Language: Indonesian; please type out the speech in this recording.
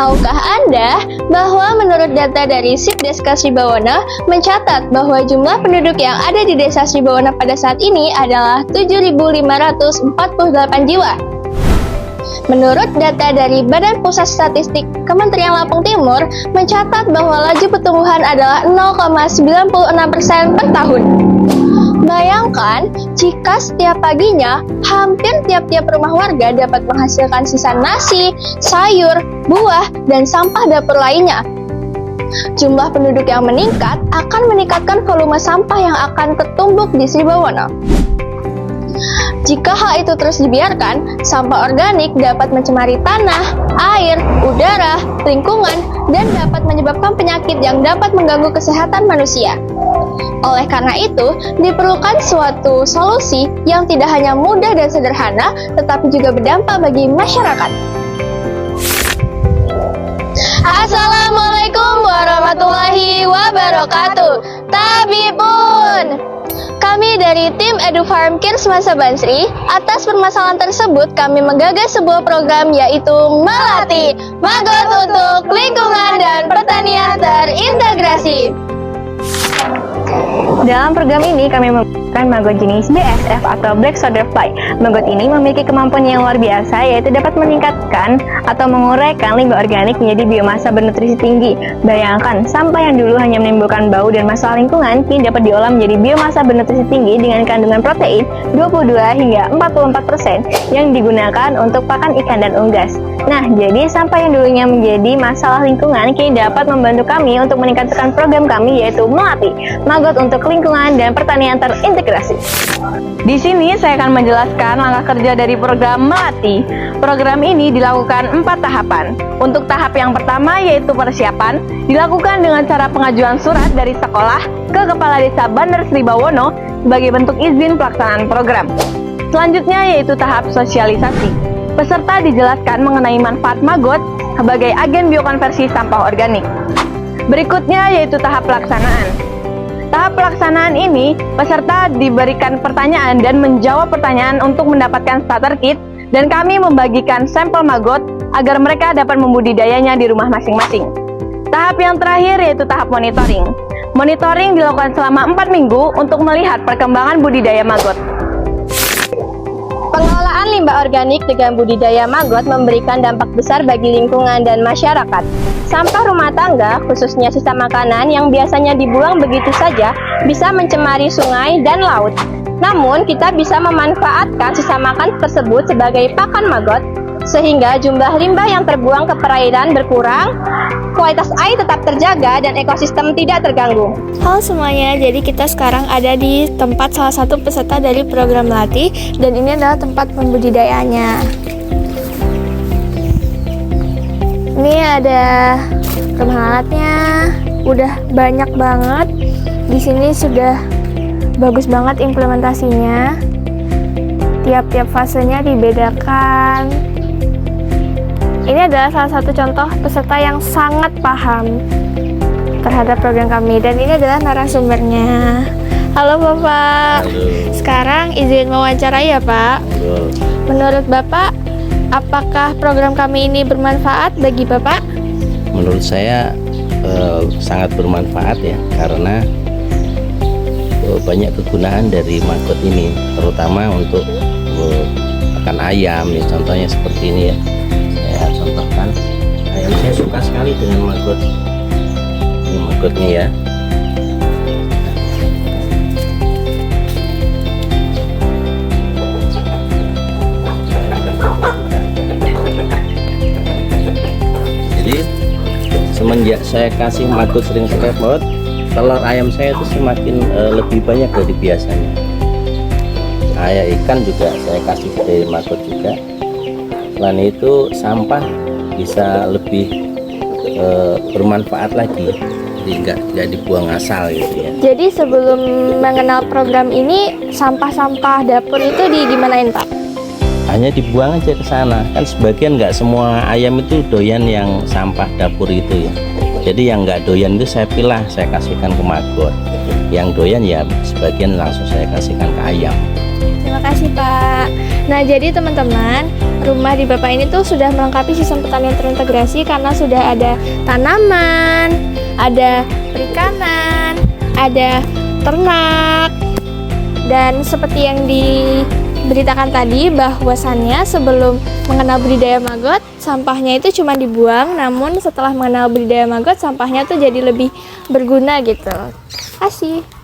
Tahukah Anda bahwa menurut data dari Sibdeska Sribawana mencatat bahwa jumlah penduduk yang ada di Desa Sribawana pada saat ini adalah 7.548 jiwa. Menurut data dari Badan Pusat Statistik Kementerian Lampung Timur mencatat bahwa laju pertumbuhan adalah 0,96% per tahun. Bayangkan jika setiap paginya hampir tiap-tiap rumah warga dapat menghasilkan sisa nasi, sayur, buah, dan sampah dapur lainnya. Jumlah penduduk yang meningkat akan meningkatkan volume sampah yang akan tertumbuk di Sribawana. Jika hal itu terus dibiarkan, sampah organik dapat mencemari tanah, air, udara, lingkungan, dan dapat menyebabkan penyakit yang dapat mengganggu kesehatan manusia. Oleh karena itu, diperlukan suatu solusi yang tidak hanya mudah dan sederhana, tetapi juga berdampak bagi masyarakat. Assalamualaikum warahmatullahi wabarakatuh. Tabibun! Kami dari tim EduFarm Kids Masa Bansri, atas permasalahan tersebut kami menggagas sebuah program yaitu Melati, Magot untuk Lingkungan dan Pertanian Terintegrasi. Dalam program ini kami menggunakan maggot jenis BSF atau Black Soldier Fly. Maggot ini memiliki kemampuan yang luar biasa, yaitu dapat meningkatkan atau menguraikan limbah organik menjadi biomasa bernutrisi tinggi. Bayangkan, sampah yang dulu hanya menimbulkan bau dan masalah lingkungan, kini dapat diolah menjadi biomasa bernutrisi tinggi dengan kandungan protein 22 hingga 44% yang digunakan untuk pakan ikan dan unggas. Nah, jadi sampah yang dulunya menjadi masalah lingkungan kini dapat membantu kami untuk meningkatkan program kami yaitu Melati, Maggot untuk Lingkungan dan Pertanian Terintegrasi. Di sini saya akan menjelaskan langkah kerja dari program Melati. Program ini dilakukan 4 tahapan. Untuk tahap yang pertama yaitu persiapan, dilakukan dengan cara pengajuan surat dari sekolah ke Kepala Desa Bandar Sribawana sebagai bentuk izin pelaksanaan program. Selanjutnya yaitu tahap sosialisasi. Peserta dijelaskan mengenai manfaat maggot sebagai agen biokonversi sampah organik. Berikutnya yaitu tahap pelaksanaan. Tahap pelaksanaan ini, peserta diberikan pertanyaan dan menjawab pertanyaan untuk mendapatkan starter kit, dan kami membagikan sampel maggot agar mereka dapat membudidayanya di rumah masing-masing. Tahap yang terakhir yaitu tahap monitoring. Monitoring dilakukan selama 4 minggu untuk melihat perkembangan budidaya maggot. Pengelolaan limbah organik dengan budidaya maggot memberikan dampak besar bagi lingkungan dan masyarakat. Sampah rumah tangga, khususnya sisa makanan yang biasanya dibuang begitu saja, bisa mencemari sungai dan laut. Namun, kita bisa memanfaatkan sisa makan tersebut sebagai pakan maggot, sehingga jumlah limbah yang terbuang ke perairan berkurang, kualitas air tetap terjaga, dan ekosistem tidak terganggu. Halo semuanya, jadi kita sekarang ada di tempat salah satu peserta dari program Melati, dan ini adalah tempat pembudidayaannya. Ini ada alatnya, udah banyak banget. Di sini sudah bagus banget implementasinya. Tiap-tiap fasenya dibedakan. Ini adalah salah satu contoh peserta yang sangat paham terhadap program kami, dan ini adalah narasumbernya. Halo Bapak. Halo. Sekarang izin mewawancarai ya Pak. Halo. Menurut Bapak, apakah program kami ini bermanfaat bagi Bapak? Menurut saya sangat bermanfaat ya, karena banyak kegunaan dari maggot ini, terutama untuk pakan ayam ya, contohnya seperti ini ya. Saya contohkan, ayam saya suka sekali dengan maggot. Ini maggotnya ya. Jadi semenjak saya kasih maggot sering serepot, telur ayam saya itu semakin lebih banyak dari biasanya. Ayam ikan juga saya kasih dari maggot juga. Selain itu sampah bisa lebih bermanfaat lagi, jadi nggak dibuang asal gitu ya. Jadi sebelum mengenal program ini, sampah-sampah dapur itu digimanain Pak? Hanya dibuang aja ke sana, kan sebagian nggak semua ayam itu doyan yang sampah dapur itu ya. Jadi yang nggak doyan itu saya pilah, saya kasihkan ke maggot. Yang doyan ya sebagian langsung saya kasihkan ke ayam. Terima kasih Pak. Nah, jadi teman-teman, rumah di Bapak ini tuh sudah melengkapi sistem pertanian terintegrasi karena sudah ada tanaman, ada perikanan, ada ternak. Dan seperti yang diberitakan tadi, bahwasannya sebelum mengenal budidaya maggot, sampahnya itu cuma dibuang, namun setelah mengenal budidaya maggot, sampahnya tuh jadi lebih berguna gitu. Terima kasih.